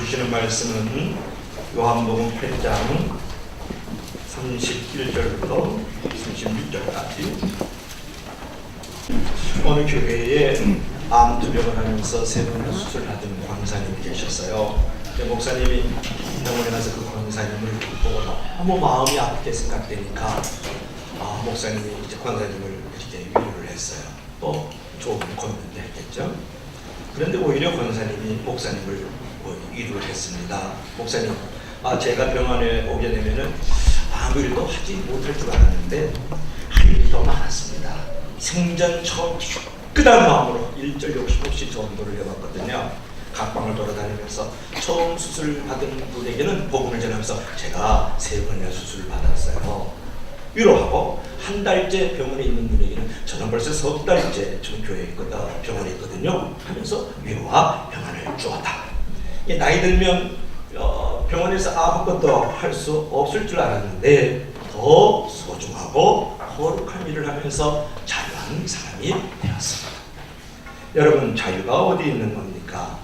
주시는 말씀은 요한복음 8장 31절부터 36절까지. 어느 교회에 암투병을 하면서 3번 수술하던 광사님이 계셨어요. 목사님이 병원에 가서 그 광사님을 보고 너무 마음이 아프게 생각되니까 목사님이 이제 광사님을 이렇게 위로를 했어요. 또 좋은 권면도 했겠죠. 그런데 오히려 권사님이 목사님을 위로를 했습니다. 목사님, 제가 병원에 오게 되면은 아무 일도 하지 못할 줄 알았는데 할 일이 더 많았습니다. 생전 처음 끝한 마음으로 일절 욕심 없이 전도를 해봤거든요. 각 방을 돌아다니면서 처음 수술 받은 분에게는 복음을 전하면서 제가 3번이나 수술을 받았어요. 위로하고 한 달째 병원에 있는 분에게는 저는 벌써 3달째 전 교회에 있거든, 병원에 있거든요 하면서 위로와 평안을 주었다. 나이 들면 병원에서 아무것도 할 수 없을 줄 알았는데 더 소중하고 거룩한 일을 하면서 자유한 사람이 되었습니다. 여러분, 자유가 어디 있는 겁니까?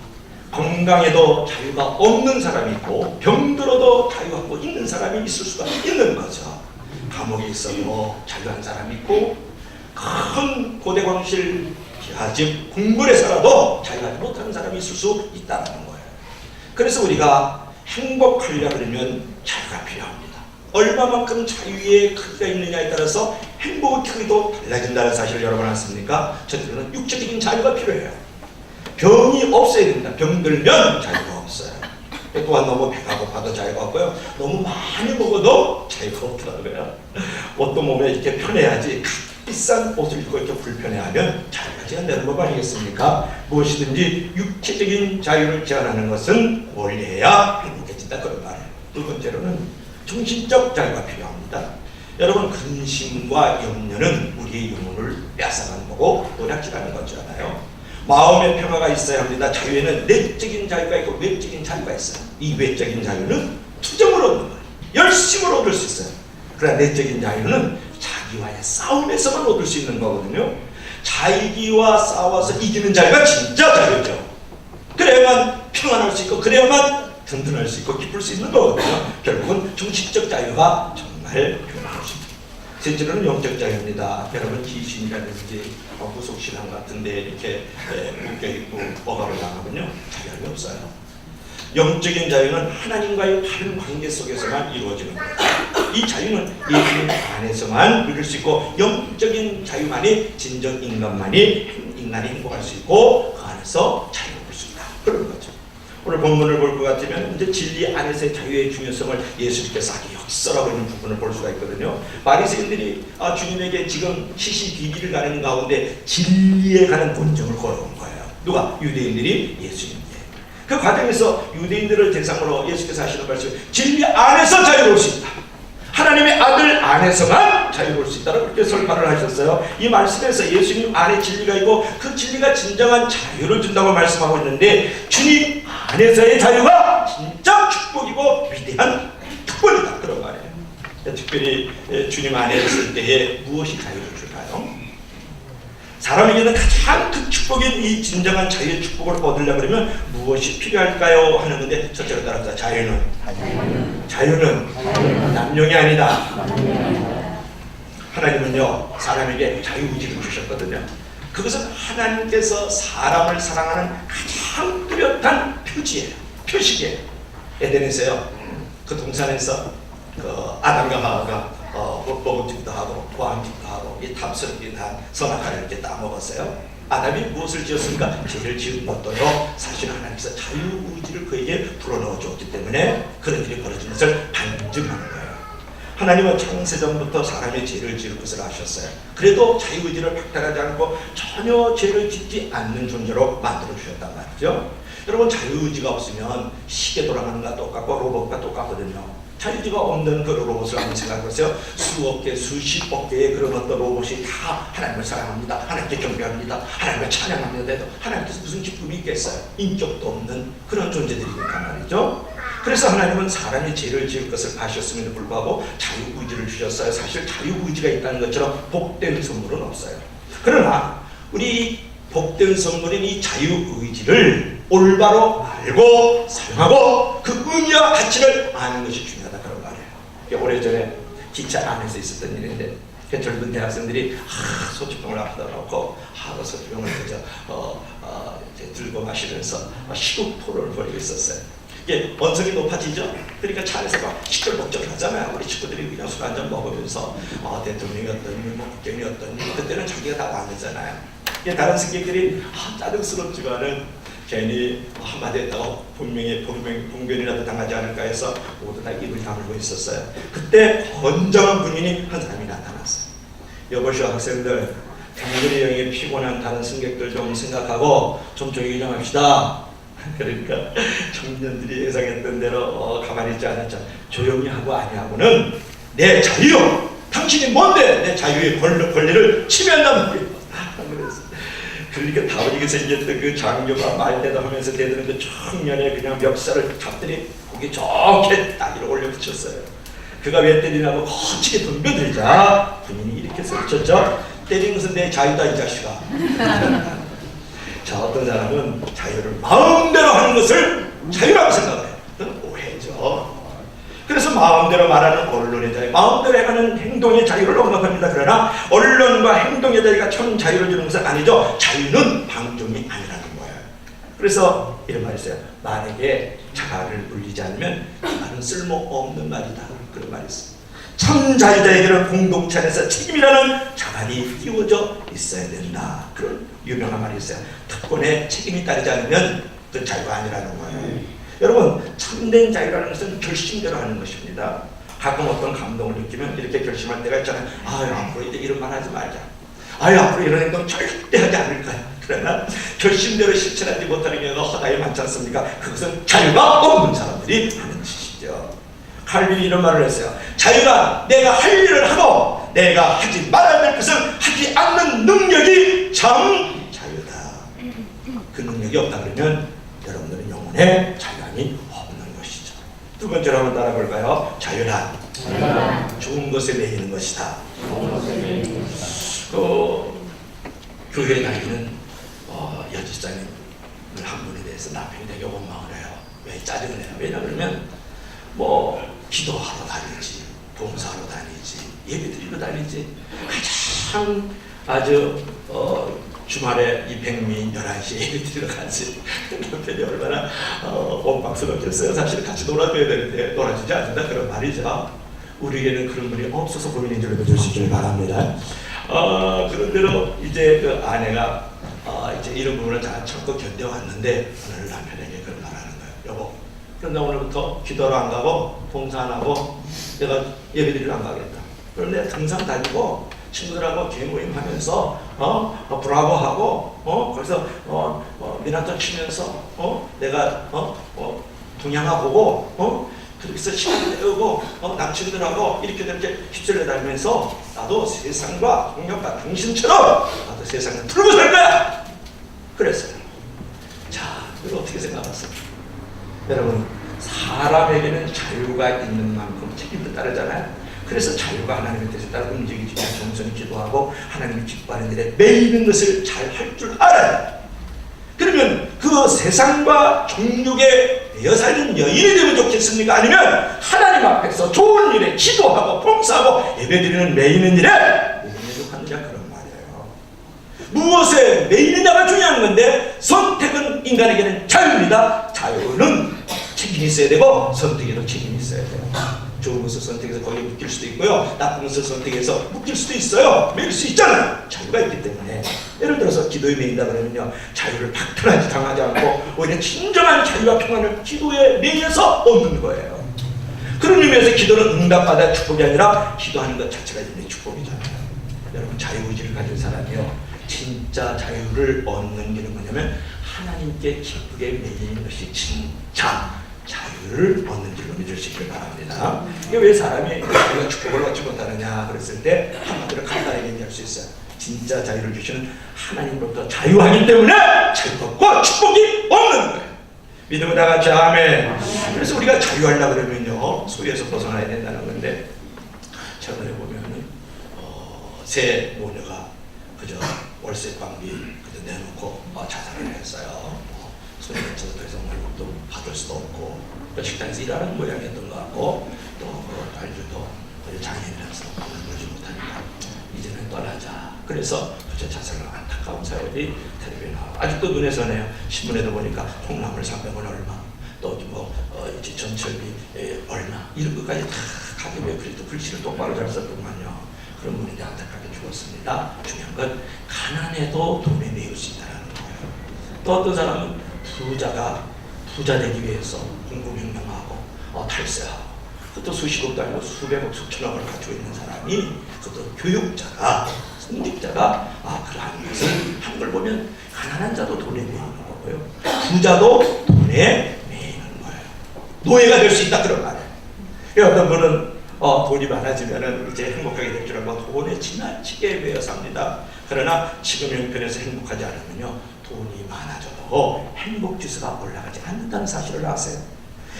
건강에도 자유가 없는 사람이 있고 병들어도 자유하고 있는 사람이 있을 수가 있는 거죠. 감옥에 있어도 자유한 사람이 있고 큰 고대광실 기와집 궁궐에 살아도 자유하지 못하는 사람이 있을 수 있다는 거예요. 그래서 우리가 행복하려 그러면 자유가 필요합니다. 얼마만큼 자유의 크기가 있느냐에 따라서 행복의 크기도 달라진다는 사실을 여러분 아십니까? 저들은 육체적인 자유가 필요해요. 병이 없어야 됩니다. 병들면 자유가 없어요. 또한 너무 배가 고파도 자유가 없고요. 너무 많이 먹어도 자유가 없더라고요. 옷도 몸에 이렇게 편해야지 비싼 옷을 입고 이렇게 불편해하면 자유가 제한되는 법 아니겠습니까? 무엇이든지 육체적인 자유를 제한하는 것은 원래야 행복해진다, 그런 말이에요. 두 번째로는 정신적 자유가 필요합니다. 여러분, 근심과 염려는 우리의 영혼을 뺏어가는 거고 노략질하는 거잖아요. 마음의 평화가 있어야 합니다. 자유에는 내적인 자유가 있고 외적인 자유가 있어요. 이 외적인 자유는 투정으로 얻는 거예요. 열심으로 얻을 수 있어요. 그러나 내적인 자유는 자기와의 싸움에서만 얻을 수 있는 거거든요. 자기와 싸워서 이기는 자유가 진짜 자유죠. 그래야만 평안할 수 있고 그래야만 든든할 수 있고 기쁠 수 있는 거거든요. 결국은 정신적 자유가 정말 필요한 것입니다. 셋째로는 영적 자유입니다. 여러분, 귀신이라든지 구속신앙 같은데 이렇게 묶여있고 억압을 당하면요, 자유가 없어요. 영적인 자유는 하나님과의 바른 관계 속에서만 이루어지는 거예요. 이 자유는 예수님 안에서만 누릴 수 있고 영적인 자유만이 진정 인간이 행복할 수 있고 그 안에서 자유를 볼 수 있다, 그런 거죠. 오늘 본문을 볼 것 같으면 이제 진리 안에서의 자유의 중요성을 예수님께서 아주 역설하고 있는 부분을 볼 수가 있거든요. 바리새인들이 주님에게 지금 시시비비를 가는 가운데 진리에 관한 본정을 걸어온 거예요. 누가? 유대인들이 예수님께. 그 과정에서 유대인들을 대상으로 예수께서 하시는 말씀, 진리 안에서 자유로울 수 있다. 하나님의 아들 안에서만 자유로울 수 있다고 그렇게 설파를 하셨어요. 이 말씀에서 예수님 안에 진리가 있고 그 진리가 진정한 자유를 준다고 말씀하고 있는데 주님 안에서의 자유가 진짜 축복이고 위대한 특권이다, 그런 말이에요. 특별히 주님 안에 있을 때에 무엇이 자유를 줄까요? 사람에게는 가장 큰 축복인 이 진정한 자유의 축복을 얻으려고 그러면 무엇이 필요할까요? 하는 건데 첫째로 따라서 자유는 남용이 아니다. 하나님은요, 사람에게 자유의지를 주셨거든요. 그것은 하나님께서 사람을 사랑하는 가장 뚜렷한 표식이에요. 에덴에서요, 그 동산에서 아담과 하와가 먹음직도 하고 보암직도 하고 이 탐스럽긴 한 선악과를 이렇게 따먹었어요. 아담이 무엇을 지었습니까? 죄를 지은 것도요, 사실 하나님께서 자유의지를 그에게 불어넣어 줬기 때문에 그런 일이 벌어진 것을 반증하는 거예요. 하나님은 창세전부터 사람의 죄를 지을 것을 아셨어요. 그래도 자유의지를 박탈하지 않고 전혀 죄를 짓지 않는 존재로 만들어 주셨단 말이죠. 여러분, 자유의지가 없으면 시계 돌아가는 것과 똑같고 로봇과 똑같거든요. 자유의지가 없는 그 로봇을 한번 생각해보세요. 수억 개, 수십억 개의 그런 어떤 로봇이 다 하나님을 사랑합니다, 하나님께 경배합니다, 하나님을 찬양합니다 해도 하나님께서 무슨 기쁨이 있겠어요? 인격도 없는 그런 존재들이니까 말이죠. 그래서 하나님은 사람이 죄를 지을 것을 아셨음에도 불구하고 자유의지를 주셨어요. 사실 자유의지가 있다는 것처럼 복된 선물은 없어요. 그러나 우리 복된 선물인 이 자유의지를 올바로 알고 사용하고 그 의미와 가치를 아는 것이 중요하다 그런 말이에요. 오래전에 기차 안에서 있었던 일인데 젊은 대학생들이 소주병을 앞에다 놓고 그 소주병을 들고 마시면서 시국 토론을 벌이고 있었어요. 이게 언성이 높아지죠. 그러니까 차 안에서 막 시끌벅적을 하잖아요. 우리 친구들이 그냥 술 한잔 먹으면서 대통령이 어떠니 뭐 국경이 어떠니 그때는 자기가 다 남이잖아요. 다른 승객들이 짜증스럽지만은 괜히 한마디 했다고 분명히 봉변이라도 당하지 않을까 해서 모두 다 입을 다물고 있었어요. 그때 건장한 군인이 한 사람이 나타났어요. 여보시오 학생들, 장거리 여행에 피곤한 다른 승객들 좀 생각하고 좀 조용히 좀 합시다. 그러니까 청년들이 예상했던 대로 가만히 있지 않았죠. 조용히 하고 아니하고는 내 자유! 당신이 뭔데 내 자유의 권리를 침해한다는 거예요. 그러니까 다분히 생겼던 그 장교가 말대답하면서 대드는 그 청년의 그냥 멱살을 잡더니 고개 좋게 따기로 올려붙였어요. 그가 왜 때리냐고 거치게 덤벼들자 군인이 이렇게 소리쳤죠. 때리는 것은 내 자유다 이 자식아. 자, 어떤 사람은 자유를 마음대로 하는 것을 자유라고 생각해요. 그건 오해죠. 그래서 마음대로 말하는 언론의 자유, 마음대로 해가는 행동의 자유를 언급합니다. 그러나 언론과 행동의 자유가 참 자유를 주는 것은 아니죠. 자유는 방종이 아니라는 거예요. 그래서 이런 말이 있어요. 만약에 자아를 물리지 않으면 그 말은 쓸모없는 말이다. 그런 말이 있어요. 참 자유자에게는 공동체 안에서 책임이라는 자반이 끼워져 있어야 된다. 그런 유명한 말이 있어요. 특권에 책임이 따르지 않으면 그 자유가 아니라는 거예요. 여러분, 참된 자유라는 것은 결심대로 하는 것입니다. 가끔 어떤 감동을 느끼면 이렇게 결심할 때가 있잖아요. 앞으로 이제 이런 말 하지 말자. 앞으로 이런 행동 절대 하지 않을 거야. 그러나 결심대로 실천하지 못하는 경우가 허다히 많지 않습니까? 그것은 자유가 없는 사람들이 하는 짓이죠. 칼빈이 이런 말을 했어요. 자유가 내가 할 일을 하고 내가 하지 말아야 될 것을 하지 않는 능력이 참 자유다. 그 능력이 없다 그러면 여러분들은 영혼의 자유함이 없는 것이죠. 두 번째로 한번 따라볼까요? 자유란 좋은 것에 매이는 것이다. 교회에 다니는 여지사님을 한 분에 대해서 남편이 되게 원망을 해요. 왜 짜증을 내요? 왜냐 그러면 기도하러 다니지, 봉사하러 다니지, 예배드리러 다니지, 가장 아주 주말에 이 백미 11시에 예배드리러 가지. 남편이 얼마나 원망스럽겠어요. 사실 같이 놀아줘야 되는데 놀아주지 않는다 그런 말이죠. 우리에게는 그런 분이 없어서 고민인 줄 믿어주시길 바랍니다. 그런대로 이제 그 아내가 이제 이런 부분을 다 참고 견뎌왔는데 오늘 남편에게 그런 말 하는 거예요. 여보, 그럼 나 오늘부터 기도로 안 가고 봉사 안 하고 내가 예배드리러 안 가겠다. 그럼 내가 등산 다니고 친구들하고 개모임 하면서 브라보 하고 거기서 미나토 치면서 내가 동양화 보고 그래서 시간 때우고 남친들하고 이렇게 휩쓸려 다니면서 나도 세상과 동양과 당신처럼 나도 세상을 풀고 살 거야. 그랬어요. 자, 그걸 어떻게 생각하세요? 여러분, 사람에게는 자유가 있는 만큼 책임도 따르잖아요. 그래서 자유가 하나님의 뜻에 따라 움직이지 겸손히 기도하고 하나님이 기뻐하는 일에 매이는 것을 잘 할 줄 알아야. 그러면 그 세상과 정욕에 매여살린 여인이 되면 좋겠습니까? 아니면 하나님 앞에서 좋은 일에 기도하고 봉사하고 예배드리는 매이는 일에 매이느냐 그런 말이에요. 무엇에 매이느냐가 중요한 건데 선택은 인간에게는 자유입니다. 자유는 책임이 있어야 되고 선택에도 책임이 있어야 돼요. 좋은 것을 선택해서 거기에 묶일 수도 있고요. 나쁜 것을 선택해서 묶일 수도 있어요. 매일 수 있잖아요. 자유가 있기 때문에. 예를 들어서 기도에 매인다 그러면요. 자유를 박탈하지 당하지 않고 오히려 진정한 자유와 평안을 기도에 매여서 얻는 거예요. 그런 의미에서 기도는 응답받아 축복이 아니라 기도하는 것 자체가 이미 축복이잖아요. 여러분, 자유의지를 가진 사람이요. 진짜 자유를 얻는 길은 뭐냐면 하나님께 기쁘게 매이는 것이 진짜 자유를 얻는 줄로 믿으시길 바랍니다. 이게 왜 사람이 우리가 축복을 얻지 못하느냐 그랬을 때 한마디로 간단하게 얘기할 수 있어요. 진짜 자유를 주시는 하나님으로부터 자유하기 때문에 자유가 축복이 없는 거예요. 믿음을 다 같이 아멘. 그래서 우리가 자유하려고 그러면요 소유에서 벗어나야 된다는 건데 최근에 보면은 새 모녀가 그저 월세 광비 그저 내놓고 자살을 했어요. 손에 다쳐서 더 이상 월급도 받을 수도 없고 또 식당에서 일하는 모양이었던 것 같고 또그 딸들도 장애인이라서 밥을 벌지 못하니까 이제는 떠나자. 그래서 부처 자살을 안타까운 사연이 텔레비에 나와 아직도 눈에 선해요. 신문에도 보니까 콩나물 300원 얼마 또 이제 전철비 얼마 이런 것까지 다 가격에 그래도 글씨를 똑바로 잘 썼더만요. 그런 분인데 안타깝게 죽었습니다. 중요한 건 가난해도 돈에 매일 수 있다는 거예요. 또 어떤 사람은 부자 되기 위해서 공공혁명하고 탈세하고 그것도 수십억도 아니고 수백억 수천억을 가지고 있는 사람이 그것도 교육자가 성직자가 그러한 것을 하는 걸 보면 가난한 자도 돈에 매이는 거고요. 부자도 돈에 매이는 거예요. 노예가 될 수 있다 그런 말이에요. 어떤 분은 돈이 많아지면은 이제 행복하게 될 줄 알고 돈에 지나치게 매여 삽니다. 그러나 지금 형편에서 행복하지 않으면요 돈이 많아져도 행복 지수가 올라가지 않는다는 사실을 아세요?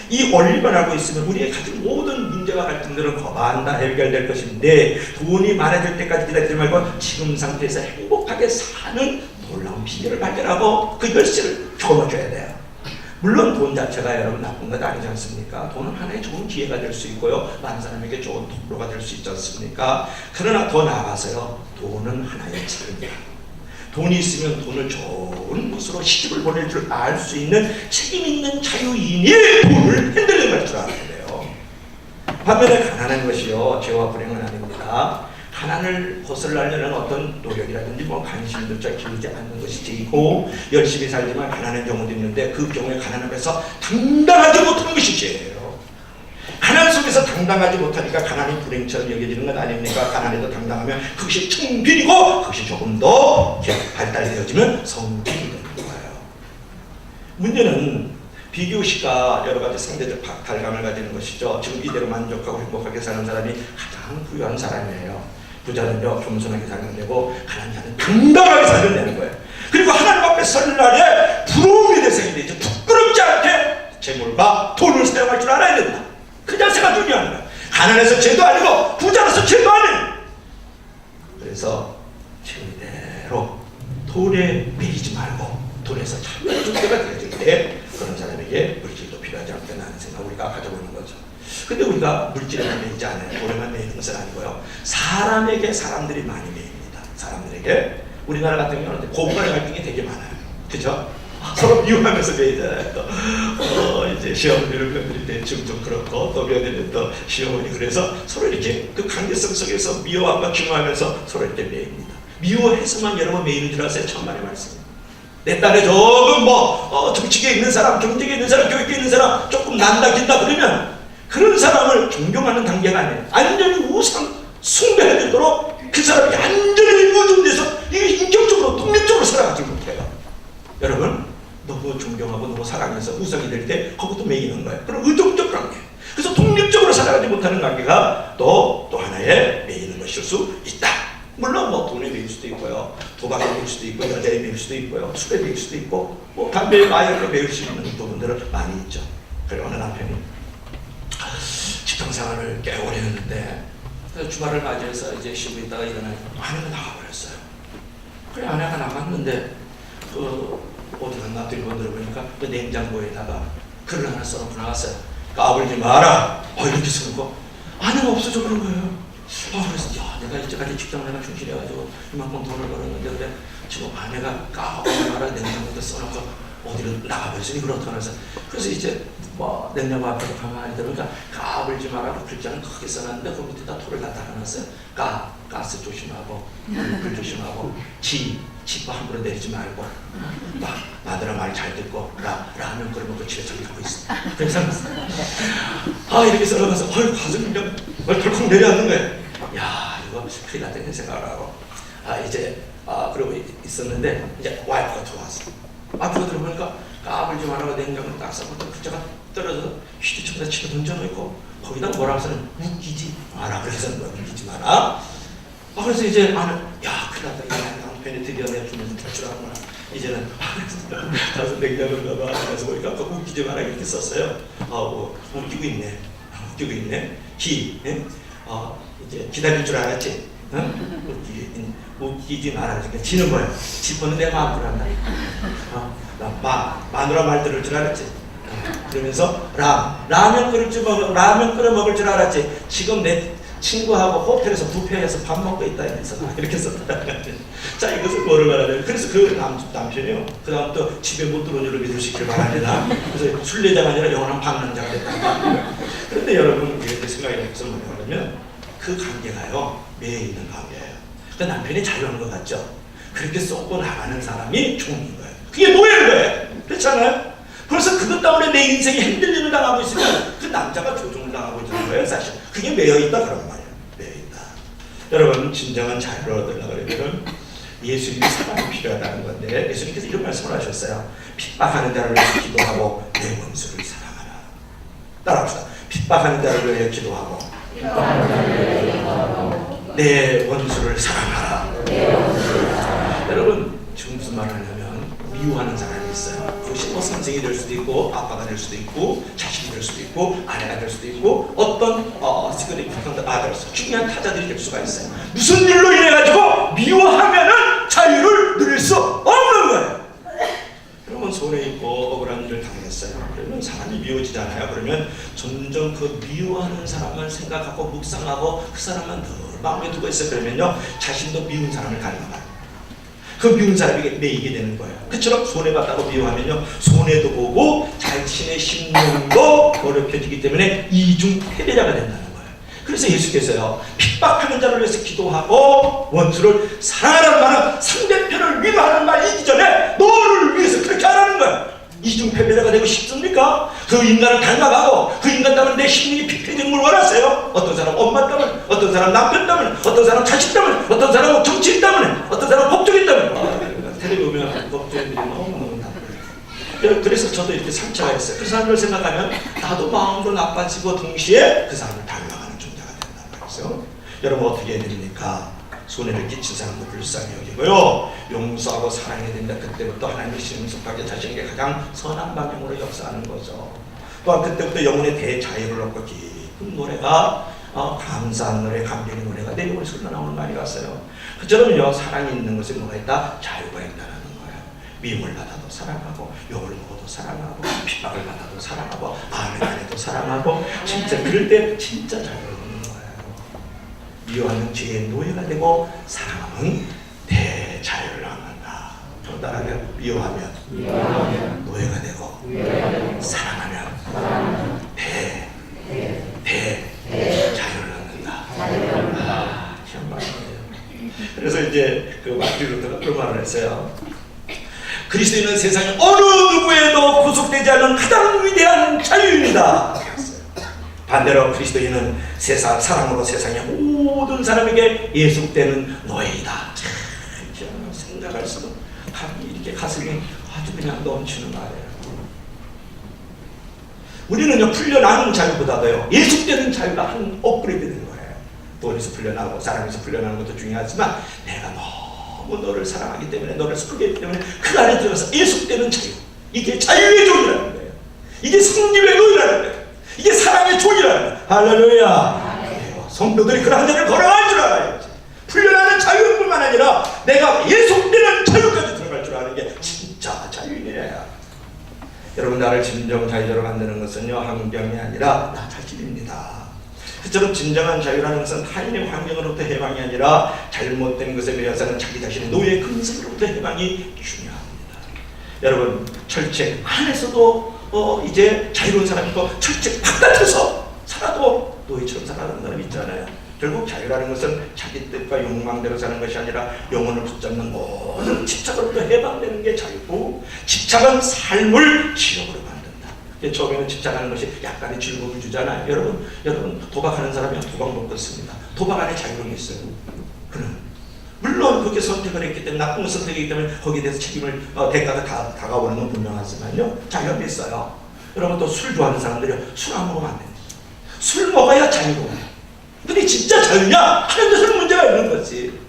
이 원리만 알고 있으면 우리의 가진 모든 문제와 갈등들은 거반다 해결될 것인데 돈이 많아질 때까지 기다리지 말고 지금 상태에서 행복하게 사는 놀라운 비결을 발견하고 그 열쇠를 겨눠줘야 돼요. 물론 돈 자체가 여러분 나쁜 것 아니지 않습니까? 돈은 하나의 좋은 기회가 될 수 있고요. 많은 사람에게 좋은 통로가 될 수 있지 않습니까? 그러나 더 나아가서요. 돈은 하나의 책임이야. 돈이 있으면 돈을 좋은 곳으로 시집을 보낼 줄 알 수 있는 책임 있는 자유인이 돈을 핸들링할 줄 알아야 돼요. 반면에 가난한 것이요. 죄와 불행은 아닙니다. 가난을 벗어나려는 어떤 노력이라든지 관심조차 기울이지 않는 것이 죄이고 열심히 살지만 가난한 경우도 있는데 그 경우에 가난 앞에서 당당하지 못하는 것이 죄예요. 가난 속에서 당당하지 못하니까 가난이 불행처럼 여겨지는 것 아닙니까? 가난에도 당당하면 그것이 청빈이고 그것이 조금 더 발달되어지면 성빈이 되는 거예요. 문제는 비교의식과 여러가지 상대적 박탈감을 가지는 것이죠. 지금 이대로 만족하고 행복하게 사는 사람이 가장 부유한 사람이에요. 부자는요 겸손하게 살려내고 가난한 자는 당당하게 살려내는 거예요. 그리고 하나님 앞에 설 날에 부러움이 대상이 되죠. 부끄럽지 않게 재물과 돈을 사용할 줄 알아야 된다. 그 자세가 중요한 거야. 가난해서 죄도 아니고 부자라서 죄도 아니에요. 그래서 제대로 돈에 매이지 말고 돈에서 참여할 준비가 되어질 때 그런 사람에게 물질도 필요하지 않겠나는 생각을 우리가 가져보는 거죠. 근데 우리가 물질에만 매이지 않아요. 돈에만 매이는 것은 아니고요. 사람에게 사람들이 많이 매입니다. 사람들에게 우리나라 같은 경우는 고부간의 갈등이 되게 많아요. 그죠? 서로 미워하면서 매이잖아요. 또 이제 시어머니를 며느리 대충 좀 그렇고 또 며느리는 또 시어머니 그래서 서로 이렇게 그 관계성 속에서 미워함과 중화하면서 서로 이렇게 매입니다. 미워해서만 여러분 매이는 줄 아세요? 천만의 말씀. 내 딸에 조금 정치계에 있는 사람, 경제계에 있는 사람, 교육계에 있는 사람 조금 난다 긴다 그러면 그런 사람을 존경하는 단계가 아니에요. 완전히 우상 숭배해 되도록 그 사람이 완전히 무중돼서 이게 인격적으로 독립적으로 살아가지 못해요. 여러분 너무 존경하고 너무 사랑해서 우상이 될 때 그것도 매이는 거예요. 그럼 의존적 관계. 그래서 독립적으로 살아가지 못하는 관계가 또 하나의 매이는 것일 수 있다. 물론 돈에 매일 수도 있고요. 도박에 매일 수도 있고 여자에 매일 수도 있고요. 술에 매일 수도 있고 담배에 마약에 매일 수 있는 부분들은 많이 있죠. 그래 어느 남편이 직장생활을 꽤 오래 했는데 주말을 맞이해서 이제 쉬고 있다가 일어나니까 아내가 나가버렸어요. 그래 아내가 나갔는데 어디 갔나 들고 들어보니까 그 냉장고에다가 글을 하나 써놓고 나갔어요. 까불지 마라. 이렇게 써놓고 아내가 없어져 버린 거예요. 그래서 야 내가 이제까지 직장 내가 충실해가지고 이만큼 돈을 벌었는데 그래 지금 아내가 까불지 마라 냉장고에 써놓고 어디로 나가버렸으니 그렇다고 해서 그래서 이제 냉장고 앞에서 가만히 들으니까 까불지 마라고 글자는 크게 써놨는데 그 밑에다 토를 다 달아놨어요. 가스 조심하고 불 조심하고 집도 함부로 내리지 말고 마누라 말 잘 듣고 라면 끓여 먹고 집에 저기 가고 있어. 그래서 이렇게 써놔서 가슴이 그냥 덜컥 내려앉는 거예요. 야 이거 큰일 났다는 생각을 하고 이제 그러고 있었는데 이제 와이프가 들어왔어. 와이프가 들어보니까 까불지 말라고 냉장고에 딱 써놓고 글자가 떨어져서 휴지통에다 집어 던져놓고 거기다 뭐라고 써는 웃기지 마라. 그래서 웃기지 마라. 그래서 이제 나는 야 큰일 났다. 이 남편이 드디어 내가 주면서 될 줄 아는구나. 이제는 가서 냉장고를 넣어서 보니까 웃기지 마라 이렇게 썼어요. 웃기고 있네. 웃기고 있네. 이제 기다릴 줄 알았지. 웃기지 말아. 지는 거야. 지퍼는 내 마음 불안다. 나 마누라 말 들을 줄 알았지. 그러면서 라면 끓여 먹을 줄 알았지. 지금 내 친구하고 호텔에서 뷔페에서 밥 먹고 있다 해서 이렇게 썼다. 자, 이것은 뭐를 말하냐. 그래서 그 남편이요. 그 다음부터 집에 못 들어온 일을 믿으시길 바랍니다. 그래서 순례자가 아니라 영원한 방랑자가 됐다. 그런데 여러분, 이렇게 생각해 보면 뭐냐면 그 관계가요, 매여 있는 관계예요. 그 남편이 자유하는 것 같죠? 그렇게 쏟고 나가는 사람이 종인 거예요. 그게 노예인 거예요. 그렇잖아요? 그래서 그것 때문에 내 인생이 흔들림을 당하고 있으면 그 남자가 조종을 당하고 있는 거예요, 사실. 그게 매여있다, 그런 말이에요. 매여있다. 여러분, 진정한 자유를 얻으려고 그러면 예수님이 사랑이 필요하다는 건데, 예수님께서 이런 말씀을 하셨어요. 핍박하는 자를 위해서 기도하고 내 원수를 사랑하라. 따라합시다. 핍박하는 자를 위해 기도하고 내 원수를 사랑하라. 여러분, 지금 무슨 말을 하냐면 미워하는 사람이 있어요. 그것이 뭐 선생이 될 수도 있고 아빠가 될 수도 있고 자식이 될 수도 있고 아내가 될 수도 있고 어떤 중요한 타자들이 될 수가 있어요. 무슨 일로 인해 가지고 미워하면은 자유를 누릴 수 없는 거예요. 여러분, 손해 있고 억울한 일을 당했어요. 그러면 사람이 미워지잖아요. 그러면 점점 그 미워하는 사람을 생각하고 묵상하고 그 사람만 더 마음에 두고 있어요. 그러면요, 자신도 미운 사람을 가능합니다. 그 미운 사람에게 매이게 되는 거예요. 그처럼 손해봤다고 미워하면요, 손해도 보고 자신의 심령도 어렵혀지기 때문에 이중 패배자가 된다는 거예요. 그래서 예수께서요, 핍박하는 자를 위해서 기도하고 원수를 사랑하라는 말은 상대편을 위로하는 말이기 전에 너를 위해서 그렇게 하라는 거예요. 이중 패배자가 되고 싶습니까? 그 인간을 닮아가고 그 인간 때문에 내 심령이 피폐되는 걸 원하세요? 어떤 사람 엄마 때문에, 어떤 사람 남편 때문에, 어떤 사람 자식 때문에, 어떤 사람은 정치인 때문에, 어떤 사람은 법조인 때문에. 텔레비 보면 법조인들이 너무너무 나빠요. 그래서 저도 이렇게 상처가 있어요. 그 사람을 생각하면 나도 마음도 나빠지고 동시에 그 사람을 닮아가는 존재가 된다는 거죠. 여러분, 어떻게 해야 됩니까? 손해를 끼친 사람도 불쌍히 여기고요, 용서하고 사랑해야 된다. 그때부터 하나님의 신속하게 자신에게 가장 선한 방향으로 역사하는 거죠. 또한 그때부터 영혼의 대자유를 얻고 깊은 노래가 감사한 노래, 감격의 노래가 내 영혼에 흘러나오는 날이 왔어요. 그처럼요, 사랑이 있는 것에 뭐가 있다? 자유가 있다는 거예요. 미움을 받아도 사랑하고, 욕을 먹어도 사랑하고, 핍박을 받아도 사랑하고, 아멘 안 해도 사랑하고, 진짜 그럴 때 진짜 자유를 미워하는 죄의 노예가 되고 사랑하면 대자유를 얻는다. 좀 따라하며 미워하면 노예가 되고 사랑하면 대자유를 얻는다. 참 말이에요. 그래서 이제 그 마틴 루터가 그런 말을 했어요. 그리스도인은 세상에 어느 누구에도 구속되지 않는 가장 위대한 자유입니다. 반대로 그리스도인은 세상 사랑으로 세상의 모든 사람에게 예속되는 노예이다. 참 생각할수록 이렇게 가슴이 아주 그냥 넘치는 말이에요. 우리는요, 풀려나는 자유보다도요, 예속되는 자유가 한 업그레이드 된 거예요. 돈에서 풀려나고 사람에서 풀려나는 것도 중요하지만 내가 너무 너를 사랑하기 때문에, 너를 소개하기 때문에 그 안에 들어가서 예속되는 자유, 이게 자유의 종이라는 거예요. 이게 성립의 노예라는 거예요. 이게 사랑의 종이라는 거예요. 할렐루야. 성도들이 그런 자를 걸어갈 줄 알아야지. 풀려나는 자유뿐만 아니라 내가 예속되는 자유까지 들어갈 줄 아는 게 진짜 자유인이에요. 여러분, 나를 진정 자유자로 만드는 것은요, 환경이 아니라 나 자신입니다. 그처럼 진정한 자유라는 것은 타인의 환경으로부터 해방이 아니라 잘못된 것에 매여서는 자기 자신의 노예 근성으로부터 해방이 중요합니다. 여러분, 철책 안에서도 이제 자유로운 사람이 있고 철책 바깥에서 살아도 노예처럼 살아가는 사람이 있잖아요. 결국 자유라는 것은 자기 뜻과 욕망대로 사는 것이 아니라 영혼을 붙잡는 모든 집착으로부터 해방되는 게 자유고, 집착은 삶을 지옥으로 만든다. 처음에는 집착하는 것이 약간의 즐거움을 주잖아요. 여러분 도박하는 사람이 도박 못 끊습니다. 도박 안에 자유로움이 있어요. 물론 그렇게 선택을 했기 때문에, 나쁜 선택이기 때문에 거기에 대해서 책임을 대가가 다가오는 건 분명하지만요, 자유가 있어요. 여러분, 또 술 좋아하는 사람들이 술 안 먹으면 안 됩니다. 술 먹어야 자유로워요. 근데 진짜 자유냐 하는 데서는 문제가 있는 거지.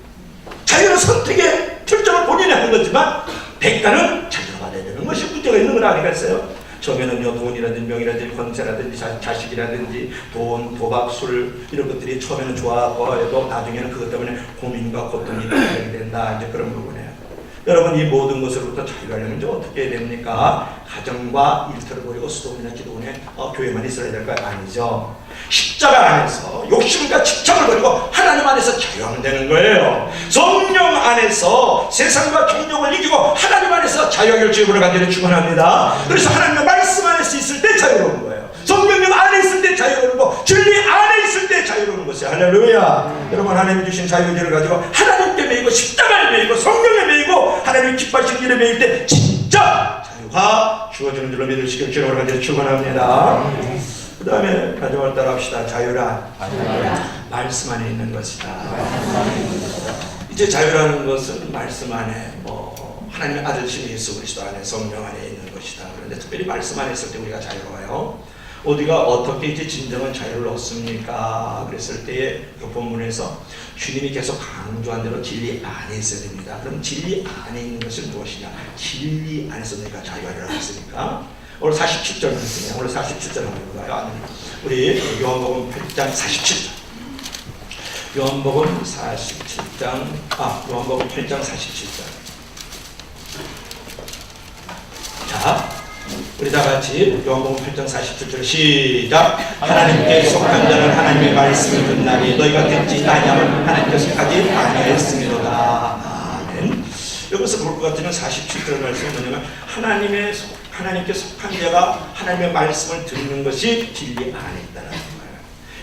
자유는 선택의 결정을 본인이 하는 거지만 대가는 자유로 받아야 되는 것이 문제가 있는 건 아니겠어요? 처음에는요, 돈이라든지 명이라든지 권세라든지 자식이라든지 돈, 도박, 술 이런 것들이 처음에는 좋아해도 나중에는 그것 때문에 고민과 고통이 발생이 된다. 이제 그런 부분이에요. 여러분, 이 모든 것으로부터 자유하려면 이제 어떻게 해야 됩니까? 가정과 일터를 버리고 수도원이나 기도원에 교회만 있어야 될 거 아니죠. 십자가 안에서 욕심과 집착을 버리고 하나님 안에서 자유하면 되는 거예요. 성령 안에서 세상과 경력을 이기고 하나님 안에서 자유하기를 주님으로 간절히 축원합니다. 그래서 하나님의 말씀 안에서 있을 때 자유로운 거예요. 성령님 안에 있을 때 자유로운 거, 진리 안에 있을 때 자유로운 것이에요. 할렐루야. 여러분, 하나님이 주신 자유의지를 가지고 하나님께 매이고 십자가에 매이고 성령에 매이고 하나님이 기뻐하시는 일에 매일 때 진짜 자유가 주어지는 줄로 믿으시길 주님으로 간절히 축원합니다. 그 다음에 마지막으로 따라합시다. 자유란 말씀 안에 있는 것이다. 이제 자유라는 것은 말씀 안에 하나님의 아들신 예수 그리스도 안에 성령 안에 있는 것이다. 그런데 특별히 말씀 안에 있을 때 우리가 자유로워요. 어디가 어떻게 이제 진정한 자유를 얻습니까? 그랬을 때에 그 본문에서 주님이 계속 강조한 대로 진리 안에 있어야 됩니다. 그럼 진리 안에 있는 것은 무엇이냐? 진리 안에서 내가 자유하리라 했으니까 오늘 47절 말씀이야. 오늘 47절 한번 볼까요? 우리 요한복음 8장 47절. 요한복음 8장 47절. 자, 우리 다 같이 요한복음 8장 47절 시작. 하나님께 속한 자는 하나님의 말씀을 듣나니 너희가 듣지 아니하면 하나님께 속하지 아니하였음이로다. 아멘. 여기서 볼 것 같으면 47절 말씀은 뭐냐면 하나님께 속한 자가 하나님의 말씀을 듣는 것이 진리 안에 있다는 거예요.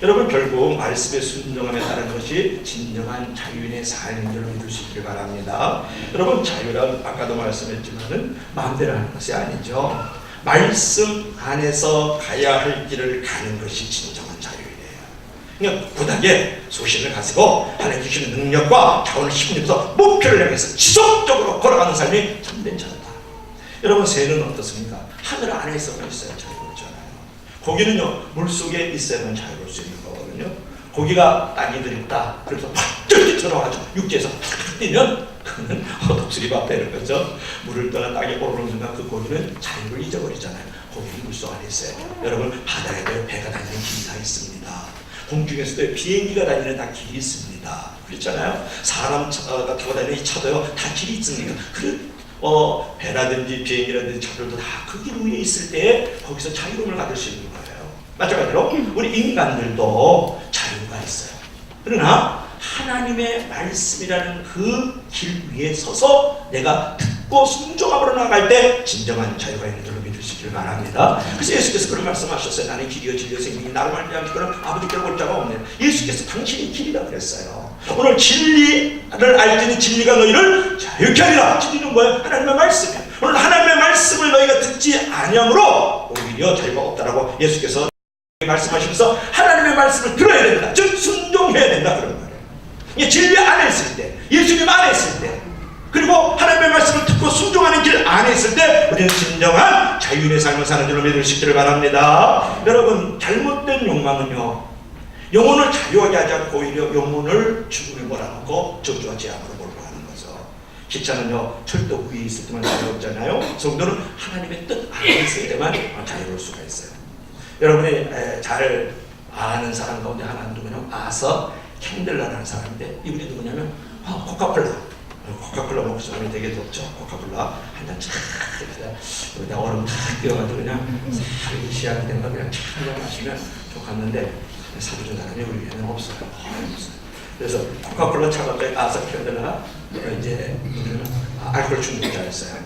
여러분, 결국 말씀의 순종함에 따른 것이 진정한 자유인의 삶인 줄 믿으시길 바랍니다. 여러분, 자유란 아까도 말씀했지만은 마음대로 하는 것이 아니죠. 말씀 안에서 가야 할 길을 가는 것이 진정한 자유이래요. 그러니까 굳하게 소신을 가지고 하나님 주시는 능력과 자원을 힘입어서 목표를 향해서 지속적으로 걸어가는 삶이 참된 자유다. 여러분, 새는 어떻습니까? 하늘 안에 있어야만 있어야 자유롭잖아요. 고기는요, 물속에 있어야만 자유로울 수 있는 거거든요. 고기가 땅이 들있다. 그래서 팍 들어가지고 육지에서 팍 뛰면 그거는 독수리 밥 되는 거죠. 물을 떠나 땅에 오르는 순간 그 고기는 자유를 잊어버리잖아요. 고기는 물속 안에 있어요. 여러분, 바다에도 배가 다니는 길이 다 있습니다. 공중에서도 비행기가 다니는 다 길이 있습니다. 그렇잖아요. 사람가 타고 다니는 이 차도요, 다 길이 있습니다. 배라든지 비행기라든지 차들도 다 그 길 위에 있을 때 거기서 자유로움을 가질 수 있는 거예요. 마찬가지로 우리 인간들도 자유가 있어요. 그러나 하나님의 말씀이라는 그 길 위에 서서 내가 듣고 순종함으로 나갈 때 진정한 자유가 있는 줄로 믿으시길 바랍니다. 그래서 예수께서 그런 말씀하셨어요. 나는 길이요 진리요 생명이 나를 말미암지 그는 아버지께로 올 자가 없네요. 예수께서 당신이 길이라 그랬어요. 오늘 진리를 알지니 진리가 너희를 자유케 하리라. 진리는 뭐예요? 하나님의 말씀이에요. 오늘 하나님의 말씀을 너희가 듣지 아니함으로 오히려 자유가 없다라고 예수께서 말씀하시면서 하나님의 말씀을 들어야 된다. 즉 순종해야 된다 그런 말이에요. 이게 진리 안에 있을 때, 예수님 안에 있을 때, 그리고 하나님의 말씀을 듣고 순종하는 길 안에 있을 때 우리는 진정한 자유인의 삶을 사는 줄로 믿으시기를 바랍니다. 여러분, 잘못된 욕망은요, 영혼을 자유하게 하지 않고 오히려 영혼을 죽음에 몰아넣고 저주와 재앙으로 몰고 가는 거죠. 기차는요, 철도 위에 있을 때만 자유롭잖아요. 성도는 하나님의 뜻 안에 있을 때만 자유로울 수가 있어요. 여러분이 잘 아는 사람 가운데 하나는 누구냐면 아서 캔들러라는 사람인데, 이분이 누구냐면 코카콜라 먹고 사람이 되게 덥죠. 코카콜라 한잔 쫙 여기다 얼음 탁 끼워가지고 그냥 시약이 된 거 그냥 쫙 마시면 좋았는데 사주는 사람이 우리에는 없어요. 그래서 코카콜라 차갑게 아서 캔들러가 이제 알코올 중독자였어요.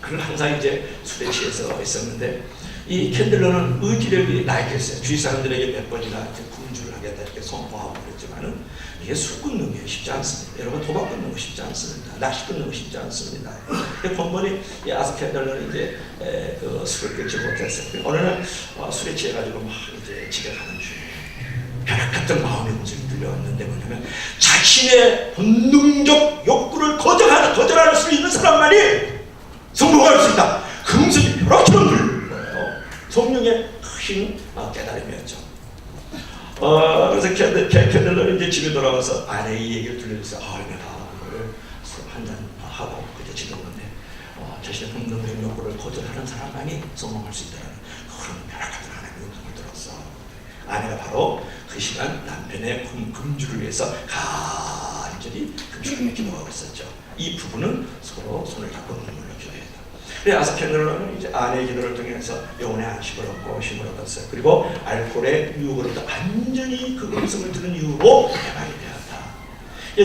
그걸 항상 이제 술에 취해서 있었는데, 이 캔들러는 의지력이 나약했어요. 주위 사람들에게 몇 번이나 군주를 하겠다 이렇게 선포하고 그랬지만은 이게 술 끊는 게 쉽지 않습니다. 여러분, 도박 끊는 거 쉽지 않습니다. 낚시 끊는 거 쉽지 않습니다. 번번이 이 아서 캔들러는 이제 술을 끊지 못했어요. 어느 날 술에 취해가지고 막 이제 집에 가는 중에 벼락 같은 마음의 음성이 들려왔는데 뭐냐면 자신의 본능적 욕구를 거절할 수 있는 사람만이 성공할 수 있다. 그 음성이 벼락처럼 들려요. 성령의 큰 깨달음이었죠. 그래서 캔들러는 이제 집에 돌아와서 아내의 얘기를 들려줘서 내가 그거를 한잔 하고 그때 집에 오는데 자신의 본능적인 욕구를 거절하는 사람만이 성공할 수 있다는 그런 벼락같은 하나님의 음성을 들었어. 아내가 바로 그 시간 남편의 금주를 위해서 간절히 금주를 기도하고 있었죠. 이 부부는 서로 손을 잡고 눈물로 기도했다. 그래 아사편으로는 이제 아내의 기도를 통해서 영혼의 안식을 얻고 힘을 얻었어요. 그리고 알코올의 유혹으로부터 완전히 그 음성을 들은 이후로 해방이 되었다.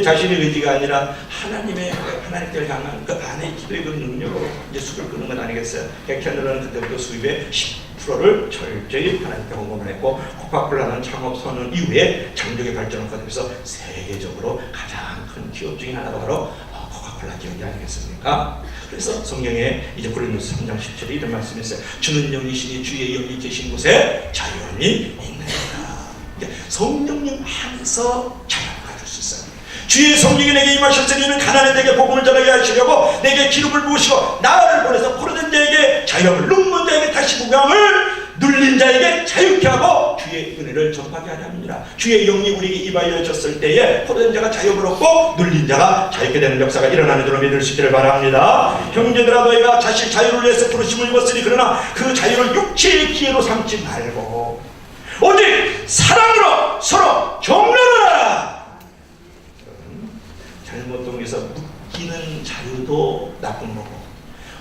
자신의 의지가 아니라 하나님께를 향한 그 아내의 기도의 그 능력으로 이제 술을 끄는 건 아니겠어요. 캐널은 그때부터 수입의 10%를 철저히 하나님께 헌금을 했고, 코카콜라는 창업 선언 이후에 장족의 발전을 거듭해서 세계적으로 가장 큰 기업 중에 하나가 바로 코카콜라 기업이 아니겠습니까? 그래서 성경에 이제 고린도서 3장 10절에 이런 말씀이 있어요. 주는 영이시니 주의 영이 계신 곳에 자유함이 있느니라. 성령님 안에서 자유함을 가질 수 있어요. 주의 성령이 내게 임하셨으니 이는 가난한 자에게 복음을 전하게 하시려고 내게 기름을 부으시고 나를 보내서 포로된 자에게 자유함을, 눈먼 자에게 다시 부감을, 눌린 자에게 자유케 하고 주의 은혜를 전파하게 하려 함이니라. 주의 영이 우리에게 임하여졌을 때에 포로된 자가 자유함을 얻고 눌린 자가 자유케 되는 역사가 일어나는 줄로 믿을 수 있기를 바랍니다. 형제들아, 너희가 자식 자유를 위해서 부르심을 입었으니 그러나 그 자유를 육체의 기회로 삼지 말고 오직 사랑으로 서로 격려를 하라. 잘못 통해서 묶이는 자유도 나쁜 거고,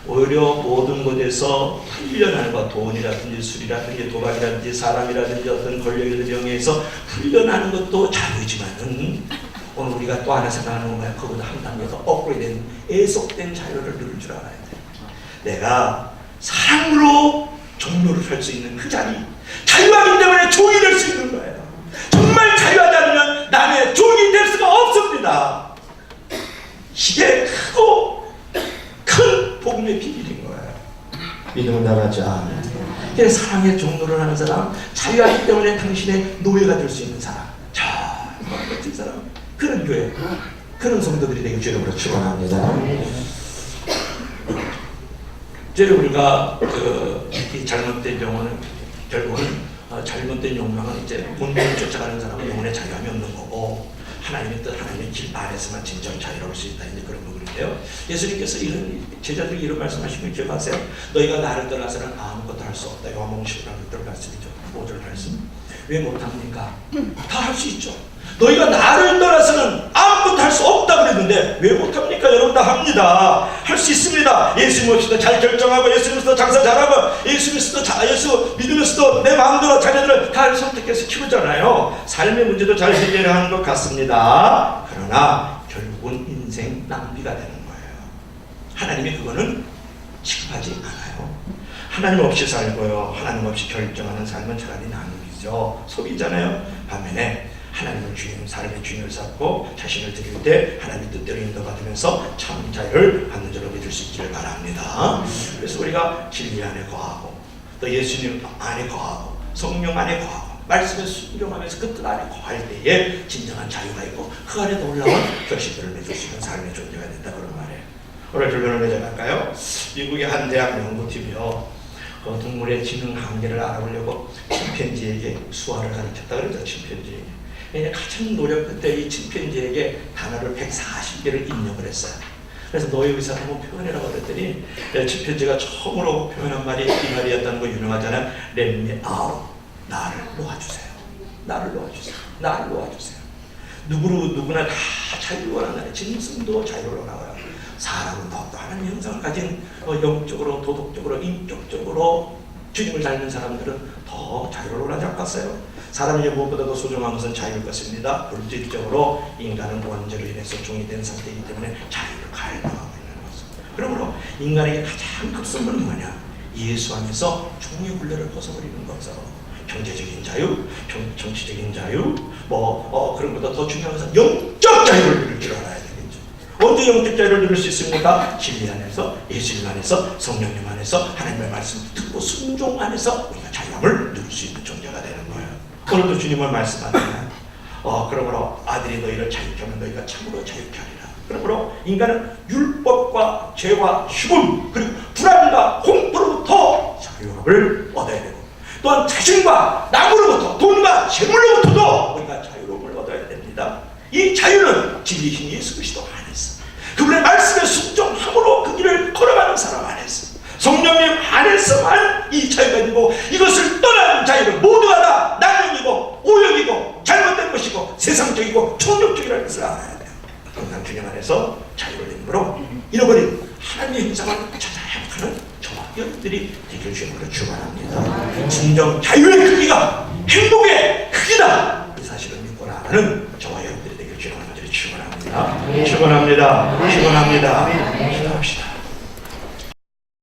오히려 모든 것에서 풀려나는 것, 돈이라든지 술이라든지 도박이라든지 사람이라든지 어떤 권력이라든지 영에서 풀려나는 것도 자유지만은 오늘 우리가 또 하나 생각하는 거야. 그보다 한 단계 더 업그레이드된 애속된 자유를 누릴 줄 알아야 돼. 내가 사랑으로 종로를 할 수 있는 그 자리, 자유하기 때문에 종이 될 수 있는 거예요. 정말 자유하지 않으면 남의 종이 될 수가 없습니다. 이게 크고 큰 복음의 비밀인 거예요. 믿음을 나가자. 사랑의 종로를 하는 사람, 자유하기 때문에 당신의 노예가 될 수 있는 사람, 자, 멋진 사람, 그런 교회, 그런 성도들이 되길 주님으로 축원합니다. 우리가 이 잘못된 영혼은 결국은 잘못된 욕망은 이제 본능을 쫓아가는 사람은 영혼의 자유함이 없는 거고, 하나님의 뜻, 하나님의 길 안에서만 진정 자유로울 수 있다. 이제 그런 부분인데요. 예수님께서 이런 제자들이 이런 말씀하신 걸 기억하세요? 너희가 나를 떠나서는 아무것도 할 수 없다. 요한복음 15장 말씀이죠. 5절 말씀. 왜 못합니까? 다 할 수 있죠. 너희가 나를 떠나서는 아무것도 할 수 없다 그랬는데 왜 못합니까? 여러분 다 합니다. 할 수 있습니다. 예수 믿으면서도 잘 결정하고, 예수 믿으면서도 장사 잘하고, 예수 믿으면서도 내 마음대로 자녀들을 잘 선택해서 키우잖아요. 삶의 문제도 잘 해결하는 것 같습니다. 그러나 결국은 인생 낭비가 되는 거예요. 하나님이 그거는 취급하지 않아요. 하나님 없이 살고요, 하나님 없이 결정하는 삶은 차라리 낭비죠. 소비잖아요. 반면에 하나님을 주인, 삶의 주인을 삼고 자신을 드릴 때 하나님의 뜻대로 인도받으면서 참 자유를 받는 줄로 믿을 수 있기를 바랍니다. 그래서 우리가 진리 안에 거하고, 또 예수님 안에 거하고, 성령 안에 거하고, 말씀에 순종하면서 그 뜻 안에 거할 때에 진정한 자유가 있고 그 안에 놀라운 결실들을 맺을 수 있는 삶의 존재가 된다, 그런 말이에요. 오늘 결론을 맺어갈까요? 미국의 한 대학 연구팀이요, 동물의 지능 한계를 알아보려고 침팬지에게 수화를 가르쳤다 그러죠. 침팬지에게. 가장 노력 끝에 이 침팬지에게 단어를 140개를 입력을 했어요. 그래서 너의 의사를 한번 표현해라고 그랬더니 침팬지가 처음으로 표현한 말이 이 말이었다는 거 유명하잖아요. Let me out. 나를 놓아주세요. 나를 놓아주세요. 나를 놓아주세요. 누구나 다 자유를 원한다는 짐승도 자유를 원하고요. 사람은 더욱더 하나님의 형상을 가진 영적으로, 도덕적으로, 인격적으로 주님을 닮은 사람들은 더 자유를 원하지 않겠어요? 사람이 무엇보다도 소중한 것은 자유일 것입니다. 물질적으로 인간은 원죄로 인해서 종이 된 상태이기 때문에 자유를 갈망하고 있는 것입니다. 그러므로 인간에게 가장 급선무는 뭐냐? 예수 안에서 종의 굴레를 벗어버리는 것으로 경제적인 자유, 정치적인 자유, 그런 것보다 더 중요한 것은 영적 자유를 누릴 줄 알아야 되겠죠. 언제 영적 자유를 누릴 수 있습니까? 진리 안에서, 예수님 안에서, 성령님 안에서, 하나님의 말씀 듣고 순종 안에서 우리가 자유함을 누릴 수 있는 존재가 되는 거예요. 오늘도 주님은 말씀하잖아요. 그러므로 아들이 너희를 자유케 하면 너희가 참으로 자유케 하리라. 그러므로 인간은 율법과 죄와 죽음, 그리고 불안과 공포로부터 자유함을 얻어야 되고, 또한 자신과 남으로부터, 돈과 재물로부터도 우리가 자유로움을 얻어야 됩니다. 이 자유는 진리신 예수 그리스도 안에서, 그분의 말씀에 순종함으로 그 길을 걸어가는 사람 안에서, 성령님 안에서만 이 자유가 있고, 이것을 떠난 자유는 모두가 다 낙령이고 오역이고 잘못된 것이고 세상적이고 총력적이라는 것을 알아야 돼요. 항상 주님 안에서 자유를 입음으로 잃어버린 하나님의 형상을 찾아 회복하는 저와 여러분들이 되길 주님으로 축원합니다. 진정 자유의 크기가 행복의 크기다, 이 사실을 믿고 나가는 저와 여러분들이 되길 주님으로 축원합니다. 축원합니다. 축원합니다. 기도합시다.